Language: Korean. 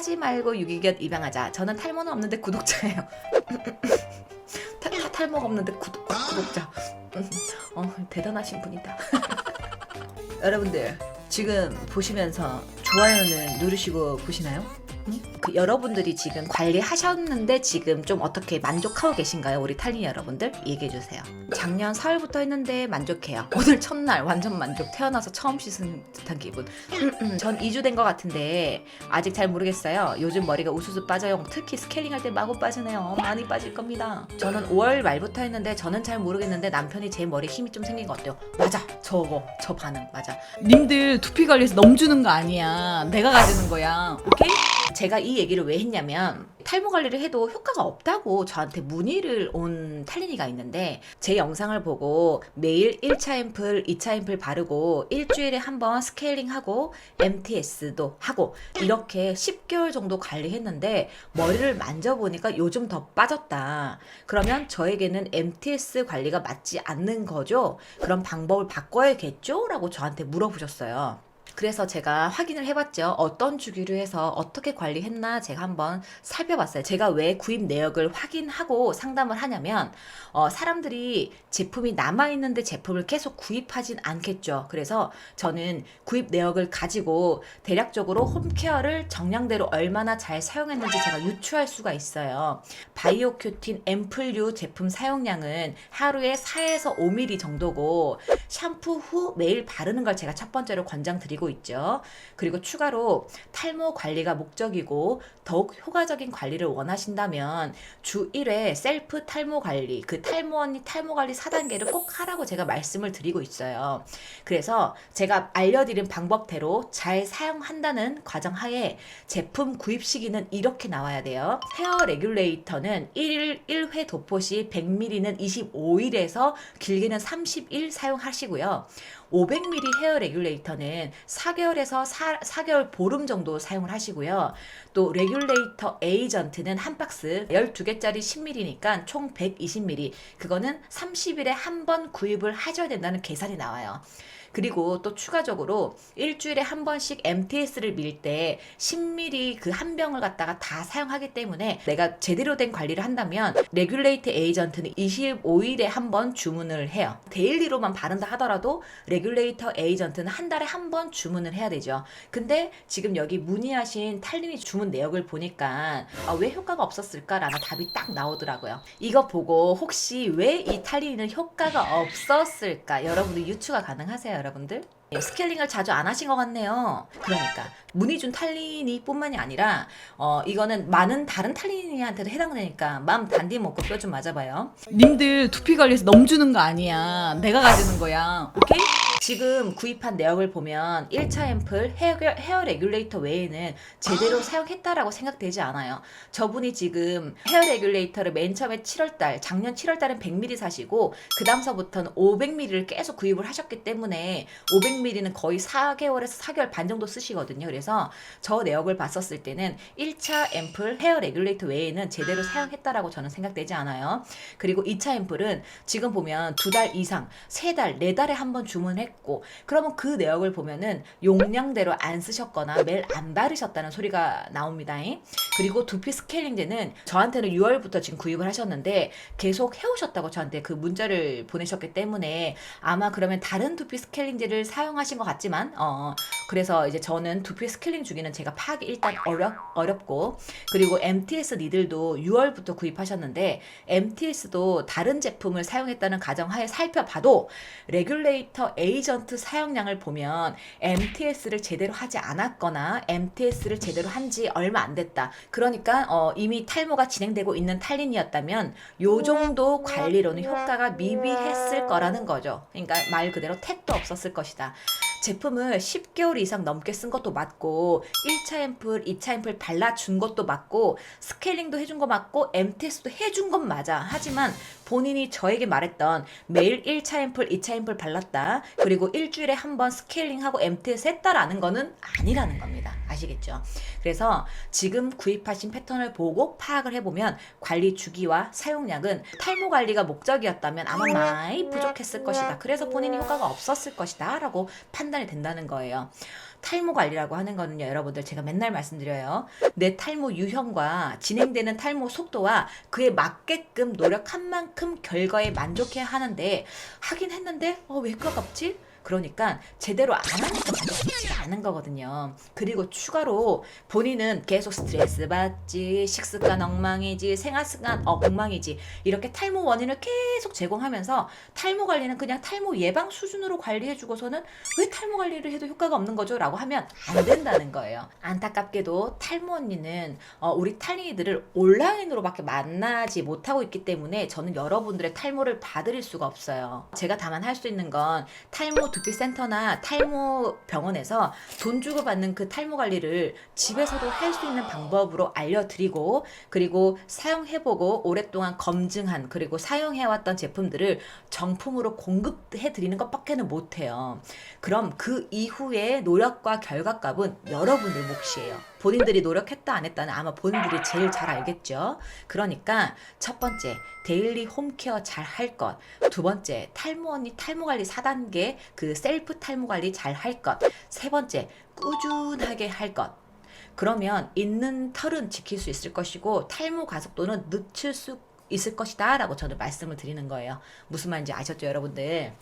하지 말고 유기견 입양하자. 저는 탈모는 없는데 구독자예요. 탈모가 없는데 구독자. 대단하신 분이다. 여러분들 지금 보시면서 좋아요는 누르시고 보시나요? 그 여러분들이 지금 관리하셨는데 지금 좀 어떻게 만족하고 계신가요? 우리 탈린 여러분들 얘기해주세요. 작년 4월부터 했는데 만족해요. 오늘 첫날 완전 만족. 태어나서 처음 씻은 듯한 기분. 전 2주 된 것 같은데 아직 잘 모르겠어요. 요즘 머리가 우수수 빠져요. 특히 스케일링할 때 마구 빠지네요. 많이 빠질 겁니다. 저는 5월 말부터 했는데 저는 잘 모르겠는데 남편이 제 머리에 힘이 좀 생긴 것 같아요. 맞아, 저 반응 맞아. 님들 두피 관리해서 넘주는 거 아니야. 내가 가지는 거야. 오케이? 제가 이 얘기를 왜 했냐면 탈모 관리를 해도 효과가 없다고 저한테 문의를 온 탈린이가 있는데 제 영상을 보고 매일 1차 앰플, 2차 앰플 바르고 일주일에 한 번 스케일링하고 MTS도 하고 이렇게 10개월 정도 관리했는데 머리를 만져보니까 요즘 더 빠졌다. 그러면 저에게는 MTS 관리가 맞지 않는 거죠? 그럼 방법을 바꿔야겠죠? 라고 저한테 물어보셨어요. 그래서 제가 확인을 해봤죠. 어떤 주기로 해서 어떻게 관리했나 제가 한번 살펴봤어요. 제가 왜 구입 내역을 확인하고 상담을 하냐면 사람들이 제품이 남아있는데 제품을 계속 구입하진 않겠죠. 그래서 저는 구입 내역을 가지고 대략적으로 홈케어를 정량대로 얼마나 잘 사용했는지 제가 유추할 수가 있어요. 바이오큐틴 앰플류 제품 사용량은 하루에 4에서 5ml 정도고 샴푸 후 매일 바르는 걸 제가 첫 번째로 권장드리고 있죠. 그리고 추가로 탈모 관리가 목적이고 더욱 효과적인 관리를 원하신다면 주 1회 셀프 탈모 관리, 그 탈모 언니 탈모 관리 4단계를 꼭 하라고 제가 말씀을 드리고 있어요. 그래서 제가 알려드린 방법대로 잘 사용한다는 과정하에 제품 구입 시기는 이렇게 나와야 돼요. 헤어 레귤레이터는 1일 1회 도포 시 100ml는 25일에서 길게는 30일 사용하시고요. 500ml 헤어 레귤레이터는 4개월에서 4개월 보름 정도 사용을 하시고요. 또 레귤레이터 에이전트는 한 박스 12개짜리 10ml니까 총 120ml. 그거는 30일에 한 번 구입을 하셔야 된다는 계산이 나와요. 그리고 또 추가적으로 일주일에 한 번씩 MTS를 밀 때 10ml 그 한 병을 갖다가 다 사용하기 때문에 내가 제대로 된 관리를 한다면 레귤레이터 에이전트는 25일에 한 번 주문을 해요. 데일리로만 바른다 하더라도 레귤레이터 에이전트는 한 달에 한 번 주문을 해야 되죠. 근데 지금 여기 문의하신 탈린이 주문 내역을 보니까 왜 효과가 없었을까라는 답이 딱 나오더라고요. 이거 보고 혹시 왜 이 탈린이는 효과가 없었을까? 여러분들 유추가 가능하세요, 여러분들? 스케일링을 자주 안 하신 것 같네요. 그러니까 문의 준 탈린이 뿐만이 아니라 이거는 많은 다른 탈린이한테도 해당되니까 마음 단디 먹고 뼈 좀 맞아봐요. 님들 두피 관리해서 넘주는 거 아니야. 내가 가지는 거야. 오케이? 지금 구입한 내역을 보면 1차 앰플 헤어 레귤레이터 외에는 제대로 사용했다라고 생각되지 않아요. 저분이 지금 헤어 레귤레이터를 맨 처음에 작년 7월달은 100ml 사시고 그 다음서부터는 500ml를 계속 구입을 하셨기 때문에 500ml는 거의 4개월에서 4개월 반 정도 쓰시거든요. 그래서 저 내역을 봤었을 때는 1차 앰플 헤어 레귤레이터 외에는 제대로 사용했다라고 저는 생각되지 않아요. 그리고 2차 앰플은 지금 보면 2달 이상, 3달, 4달에 한 번 주문했고 그러면 그 내역을 보면은 용량대로 안 쓰셨거나 매일 안 바르셨다는 소리가 나옵니다. 그리고 두피 스케일링제는 저한테는 6월부터 지금 구입을 하셨는데 계속 해오셨다고 저한테 그 문자를 보내셨기 때문에 아마 그러면 다른 두피 스케일링제를 사용하신 것 같지만 그래서 이제 저는 두피 스케일링 주기는 제가 파악이 일단 어렵고 그리고 MTS 니들도 6월부터 구입하셨는데 MTS도 다른 제품을 사용했다는 가정하에 살펴봐도 레귤레이터 에이전트 사용량을 보면 MTS를 제대로 하지 않았거나 MTS를 제대로 한 지 얼마 안 됐다. 그러니까 이미 탈모가 진행되고 있는 탈린이었다면 요 정도 관리로는 효과가 미비했을 거라는 거죠. 그러니까 말 그대로 택도 없었을 것이다. 제품을 10개월 이상 넘게 쓴 것도 맞고 1차 앰플, 2차 앰플 발라준 것도 맞고 스케일링도 해준 거 맞고 MTS도 해준 건 맞아. 하지만 본인이 저에게 말했던 매일 1차 앰플, 2차 앰플 발랐다. 그리고 일주일에 한 번 스케일링하고 MTS 했다라는 거는 아니라는 겁니다. 아시겠죠? 그래서 지금 구입하신 패턴을 보고 파악을 해보면 관리 주기와 사용량은 탈모 관리가 목적이었다면 아마 많이 부족했을 것이다. 그래서 본인이 효과가 없었을 것이다 라고 판단이 된다는 거예요. 탈모 관리라고 하는 거는요, 여러분들 제가 맨날 말씀드려요. 내 탈모 유형과 진행되는 탈모 속도와 그에 맞게끔 노력한 만큼 결과에 만족해야 하는데 하긴 했는데 왜 효과가 없지? 그러니까 제대로 안 하니까 만족스럽지가 않은 거거든요. 그리고 추가로 본인은 계속 스트레스 받지, 식습관 엉망이지, 생활 습관 엉망이지, 이렇게 탈모 원인을 계속 제공하면서 탈모 관리는 그냥 탈모 예방 수준으로 관리해주고서는 왜 탈모 관리를 해도 효과가 없는 거죠? 라고 하면 안 된다는 거예요. 안타깝게도 탈모 언니는 우리 탈린이들을 온라인으로밖에 만나지 못하고 있기 때문에 저는 여러분들의 탈모를 봐드릴 수가 없어요. 제가 다만 할 수 있는 건 탈모 두피센터나 탈모 병원에서 돈 주고 받는 그 탈모 관리를 집에서도 할 수 있는 방법으로 알려드리고, 그리고 사용해보고 오랫동안 검증한 그리고 사용해왔던 제품들을 정품으로 공급해드리는 것밖에는 못해요. 그럼 그 이후에 노력과 결과값은 여러분들 몫이에요. 본인들이 노력했다 안 했다는 아마 본인들이 제일 잘 알겠죠. 그러니까 첫 번째, 데일리 홈케어 잘 할 것. 두 번째, 탈모 언니 탈모 관리 4단계 그 셀프 탈모 관리 잘 할 것. 세 번째, 꾸준하게 할 것. 그러면 있는 털은 지킬 수 있을 것이고 탈모 가속도는 늦출 수 있을 것이다 라고 저는 말씀을 드리는 거예요. 무슨 말인지 아셨죠, 여러분들?